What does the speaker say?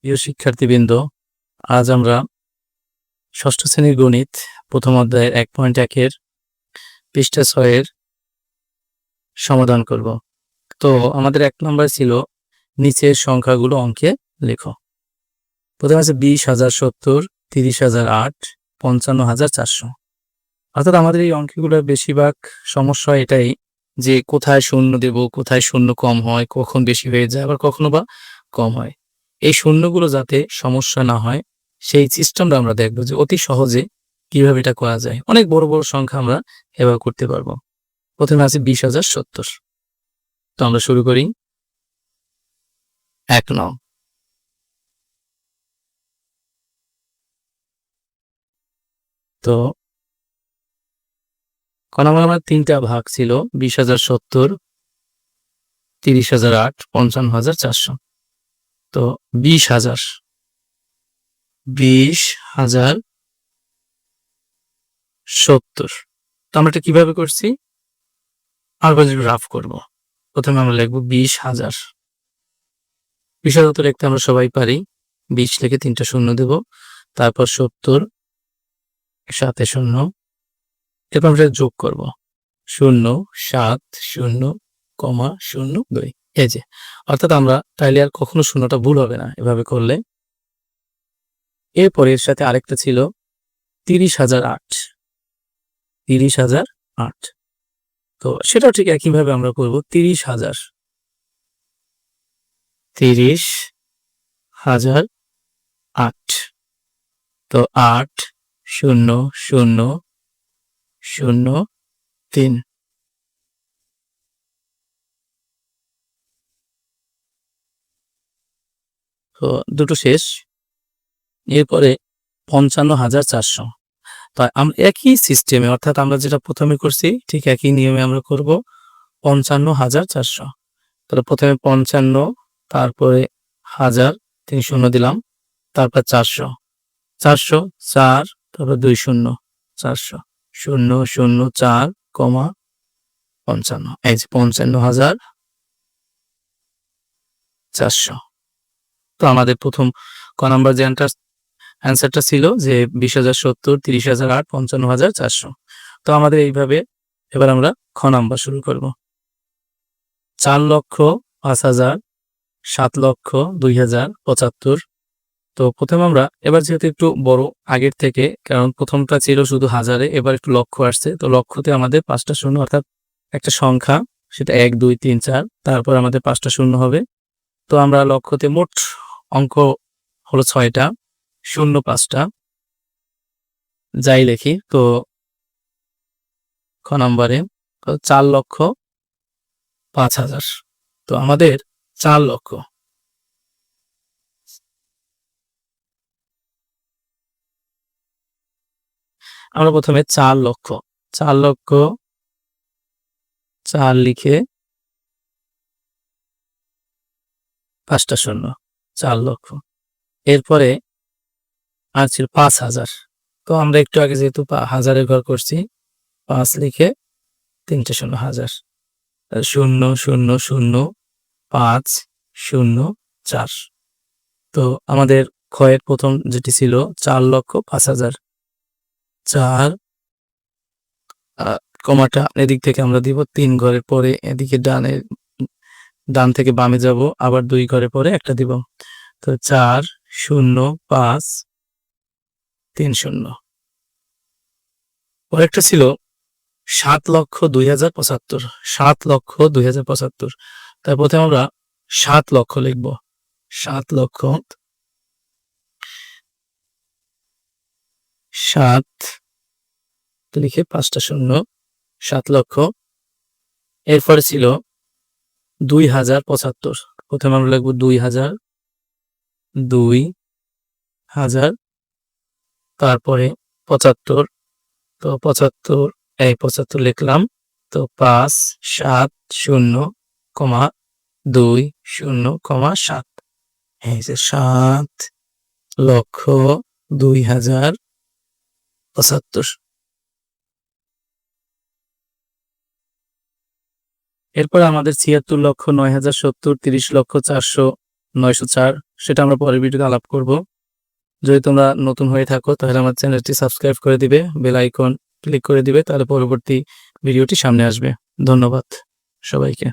প্রিয় শিক্ষার্থীবৃন্দ, আজ আমরা ষষ্ঠ শ্রেণীর গণিত প্রথম অধ্যায়ের 1.1 পৃষ্ঠা 6 এর সমাধান করব। তো আমাদের 1 নম্বর ছিল নিচের সংখ্যাগুলো অঙ্কে লেখো। প্রথমে আছে 20,070, 30,008, 55,400। অর্থাৎ আমাদের এই অঙ্কগুলোর বেশিরভাগ সমস্যা এটাই যে কোথায় শূন্য দেব, কোথায় শূন্য কম হয়, কখন বেশি হয়ে যায়, আবার কখনো বা কম হয়। এই শূন্যগুলো যাতে সমস্যা না হয় সেই সিস্টেমটা আমরা দেখব যে অতি সহজে কিভাবে এটা করা যায়। অনেক বড় বড় সংখ্যা আমরা এভাবে করতে পারবো। প্রথমে আছে 20,070। তো আমরা শুরু করি। 1 নং। তো আমার 3টা ভাগ ছিল, 20,070, 30,008, 55,400। তো 20,070। তো আমরা এটা কিভাবে করছি? আরো রাফ করব। প্রথমে আমরা লিখব 20,000। 20,000 তো লিখতে আমরা সবাই পারি। 20 লিখে 3টা শূন্য দেব, তারপর 70 সাথে শূন্য, এরপর আমরা যোগ করব 0 7 0, 0 2। এই যে, অর্থাৎ আমরা তাইলে আর কখনো শূন্যটা ভুল হবে না এভাবে করলে। এরপর এর সাথে আরেকটা ছিল 30,008। 30,008। তো সেটাও ঠিক একইভাবে আমরা করব 30,000। 30,008। তো 8 0 0 0 3। তো দুটো শেষ। এরপরে 55,400। তো আমরা একই সিস্টেমে, অর্থাৎ আমরা যেটা প্রথমে করছি ঠিক একই নিয়মে আমরা করব 55,400। তাহলে প্রথমে 55, তারপরে 1000, 3 শূন্য দিলাম, তারপর 400, 400 4, তারপর 2 শূন্য, 400 0 0 4, 55। এই যে 55,400। তো আমাদের প্রথম ক নাম্বার যে অ্যান্সারটা ছিল যে 20,070, 30,008, 55,400। তো আমাদের এইভাবে এবার আমরা খ নাম্বার শুরু করব। 4,05,000, 7,02,075। তো প্রথমে আমরা এবার যেহেতু একটু বড় আগের থেকে, কারণ প্রথমটা ছিল শুধু হাজারে, এবার একটু লক্ষ আসছে। তো লক্ষতে আমাদের 5টা শূন্য, অর্থাৎ একটা সংখ্যা, সেটা 1 2 3 4, তারপর আমাদের 5টা শূন্য হবে। তো আমরা লক্ষতে মোট অঙ্ক হলো 6টা, শূন্য 5টা, যাই লিখি। তো খ নম্বরে 4,05,000। তো আমাদের 4 লক্ষ। আমরা প্রথমে 4 লক্ষ 4 লিখে 5টা শূন্য, 4 লক্ষ। এরপরে আর ছিল 5,000। তো আমরা একটু আগে যেহেতু হাজারের ঘর করছি, 5 লিখে 3টে শূন্য, 1000। 0 0 0 5 0 4। তো আমাদের ক্ষয়ের প্রথম যেটি ছিল 4,05,000। 4 কমাটা এদিক থেকে আমরা দিব 3 ঘরের পরে, এদিকে ডান থেকে বামে যাব, আবার 2 ঘরের পরে একটা দিব। তো 4 0 5 3 0। পরেরটা ছিল 7,02,075। 7,02,075। তার প্রথমে আমরা 7 লক্ষ লিখব। 7 লক্ষ 7 লিখে 5টা শূন্য, 7 লক্ষ। এরপরে ছিল 2,075। প্রথমে আমরা লিখব 2,000, 2,000, তারপরে 75। তো 75, এই 75 লিখলাম। তো 5 7 0, 2 0, 7। এই যে 7,02,075। এরপর আমাদের 76,09,070, 30,04,000, 904 সেটা আমরা পরের ভিডিওতে আলাপ করব। যদি তোমরা নতুন হয়ে থাকো তাহলে আমার চ্যানেলটি সাবস্ক্রাইব করে দিবে, বেল আইকন ক্লিক করে দিবে, তাহলে পরবর্তী ভিডিওটি সামনে আসবে। ধন্যবাদ সবাইকে।